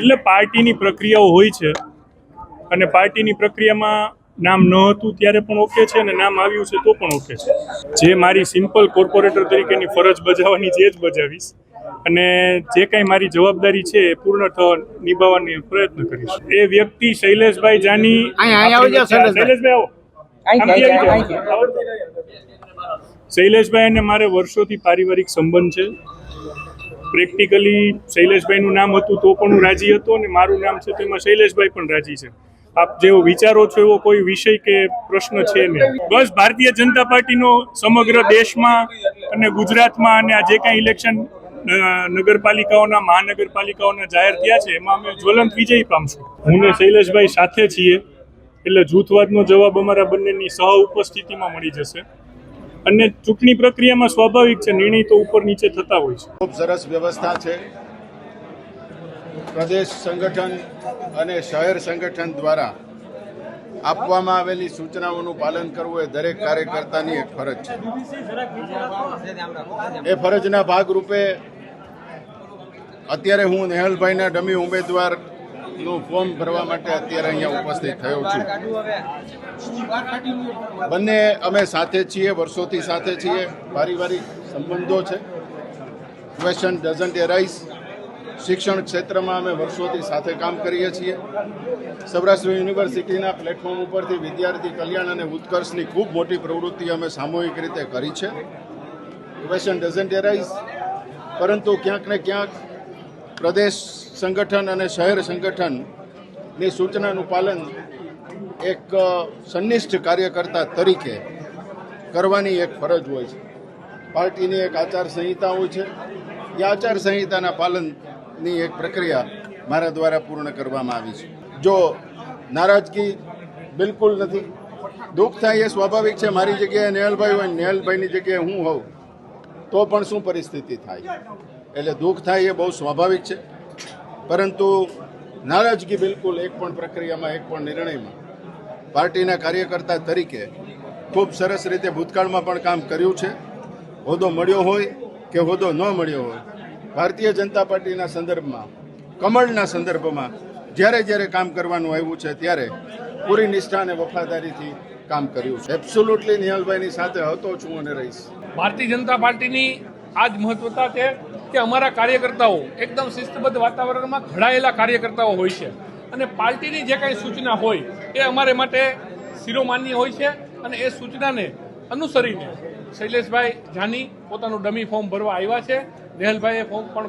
એટલે પાર્ટીની પ્રક્રિયાઓ હોય છે અને પાર્ટીની પ્રક્રિયામાં નામ ન હતું ત્યારે પણ ઓકે છે અને નામ આવ્યું છે તો પણ ઓકે છે. જે મારી સિમ્પલ કોર્પોરેટર તરીકેની ફરજ બજાવવાની છે જ બજાવીશ અને જે કંઈ મારી જવાબદારી છે એ પૂર્ણ નિભાવવાની પ્રયત્ન કરીશ. એ વ્યક્તિ શૈલેષભાઈ જાની, શૈલેષભાઈ આવો. શૈલેષભાઈ અને મારે વર્ષોથી પારિવારિક સંબંધ છે. પ્રેક્ટિકલી શૈલેષભાઈનું નામ હતું તો પણ હું રાજી હતો અને મારું નામ છે તો એમાં શૈલેષભાઈ પણ રાજી છે. આપ જેવો વિચારો છો એવો કોઈ વિષય કે પ્રશ્ન છે નહીં. બસ ભારતીય જનતા પાર્ટીનો સમગ્ર દેશમાં અને ગુજરાતમાં અને આ જે કાંઈ ઇલેક્શન નગરપાલિકાઓના મહાનગરપાલિકાઓના જાહેર થયા છે એમાં અમે જ્વલંત વિજયી પામશું. હું ને શૈલેષભાઈ સાથે છીએ એટલે જૂથવાદનો જવાબ અમારા બંનેની સહ ઉપસ્થિતિમાં મળી જશે અને ચૂંટણી પ્રક્રિયામાં સ્વાભાવિક છે, નિર્ણય તો ઉપર નીચે થતા હોય છે. ખૂબ સરસ વ્યવસ્થા છે. પ્રદેશ સંગઠન અને શહેર સંગઠન દ્વારા આપવામાં આવેલી સૂચનાઓનું પાલન કરવું એ દરેક કાર્યકર્તાની એક ફરજ છે. એ ફરજના ભાગરૂપે અત્યારે હું નેહલભાઈના ડમી ઉમેદવારનું ફોર્મ ભરવા માટે અત્યારે અહીંયા ઉપસ્થિત થયો છું. બંને અમે સાથે છીએ, વર્ષોથી સાથે છીએ, પારિવારિક સંબંધો છે. Question doesn't arise. શિક્ષણ ક્ષેત્રમાં અમે વર્ષોથી સાથે કામ કરીએ છીએ. સૌરાષ્ટ્ર યુનિવર્સિટીના પ્લેટફોર્મ ઉપરથી વિદ્યાર્થી કલ્યાણ અને ઉત્કર્ષની ખૂબ મોટી પ્રવૃત્તિ અમે સામૂહિક રીતે કરી છે. Question doesn't arise. પરંતુ ક્યાંક ને ક્યાંક પ્રદેશ સંગઠન અને શહેર સંગઠનની સૂચનાનું પાલન એક સંનિષ્ઠ કાર્યકર્તા તરીકે કરવાની એક ફરજ હોય છે. પાર્ટીની એક આચારસંહિતા હોય છે. એ આચારસંહિતાના પાલનની એક પ્રક્રિયા મારા દ્વારા પૂર્ણ કરવામાં આવી છે. જો નારાજગી બિલકુલ નથી. દુઃખ થાય એ સ્વાભાવિક છે. મારી જગ્યાએ નેહલભાઈ હોય, નેહલભાઈની જગ્યાએ હું હોઉં તો પણ શું પરિસ્થિતિ થાય, એટલે દુઃખ થાય એ બહુ સ્વાભાવિક છે. પરંતુ નારાજગી બિલકુલ એક પણ પ્રક્રિયામાં, એક પણ નિર્ણયમાં પાર્ટીના કાર્યકર્તા તરીકે ખૂબ સરસ રીતે ભૂતકાળમાં પણ કામ કર્યું છે. હોદ્દો મળ્યો હોય કે હોદ્દો ન મળ્યો હોય, ભારતીય જનતા પાર્ટીના સંદર્ભમાં, કમળના સંદર્ભમાં જ્યારે જ્યારે કામ કરવાનું આવ્યું છે ત્યારે પૂરી નિષ્ઠા અને વફાદારીથી કામ કર્યું છે. એબ્સોલ્યુટલી નેહલભાઈની સાથે હતો છું અને રહીશ. ભારતીય જનતા પાર્ટીની આ જ મહત્વતા છે કે અમારા કાર્યકર્તાઓ એકદમ શિસ્તબદ્ધ વાતાવરણમાં ઘડાયેલા કાર્યકર્તાઓ હોય છે અને પાર્ટીની જે કાંઈ સૂચના હોય એ અમારે માટે શિરોમાન્ય હોય છે અને એ સૂચનાને અનુસરીને શૈલેષભાઈ જાની પોતાનું ડમી ફોર્મ ભરવા આવ્યા છે. નેહલભાઈએ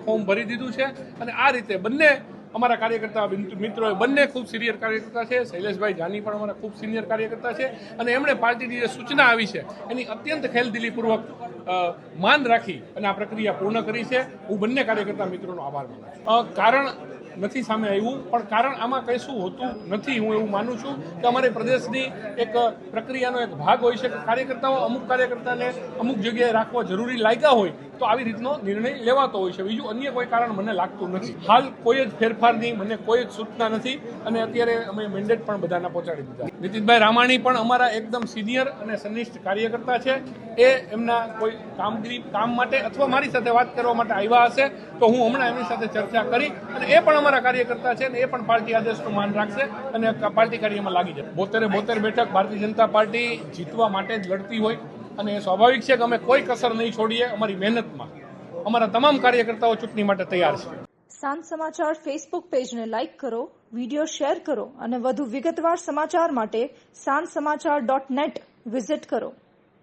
ફોર્મ ભરી દીધું છે અને આ રીતે બંને અમારા કાર્યકર્તા મિત્રોએ બંને ખૂબ સિનિયર કાર્યકર્તા છે. શૈલેષભાઈ જાની પણ અમારા ખૂબ સિનિયર કાર્યકર્તા છે અને એમણે પાર્ટીની જે સૂચના આવી છે એની અત્યંત ખેલદિલીપૂર્વક માન રાખી અને આ પ્રક્રિયા પૂર્ણ કરી છે. હું બંને કાર્યકર્તા મિત્રોનો આભાર માનું છું. કારણ નથી સામે આવ્યું, પણ કારણ આમાં કંઈ શું હોતું નથી. હું એવું માનું છું કે અમારી પ્રદેશની એક પ્રક્રિયાનો એક ભાગ હોય છે કે કાર્યકર્તાઓ અમુક કાર્યકર્તાને અમુક જગ્યાએ રાખવા જરૂરી લાગ્યા હોય તો આવી રીતનો નિર્ણય લેવાતો હોય છે. બીજું અન્ય કોઈ કારણ મને લાગતું નથી. હાલ કોઈ જ ફેરફારની મને કોઈ જ સૂચના નથી અને અત્યારે અમે મેન્ડેટ પણ બધાના પહોંચાડી દીધા. નીતિનભાઈ રામાણી પણ અમારા એકદમ સિનિયર અને સંનિષ્ઠ કાર્યકર્તા છે. એ એમના કોઈ કામ માટે અથવા મારી સાથે વાત કરવા માટે આવ્યા હશે તો હું હમણાં એમની સાથે ચર્ચા કરી અને એ પણ અમારા કાર્યકર્તા છે અને એ પણ પાર્ટી આદેશનું માન રાખશે અને પાર્ટી કાર્યમાં લાગી જશે. 72 બેઠક ભારતીય જનતા પાર્ટી જીતવા માટે જ લડતી હોય અને એ સ્વાભાવિક છે કે અમે કોઈ કસર નહીં છોડીએ. અમારી મહેનતમાં અમારા તમામ કાર્યકર્તાઓ ચૂંટણી માટે તૈયાર છે. સાંજ સમાચાર ફેસબુક પેજને લાઇક કરો, વિડીયો શેર કરો અને વધુ વિગતવાર સમાચાર માટે sanssamachar.net વિઝિટ કરો.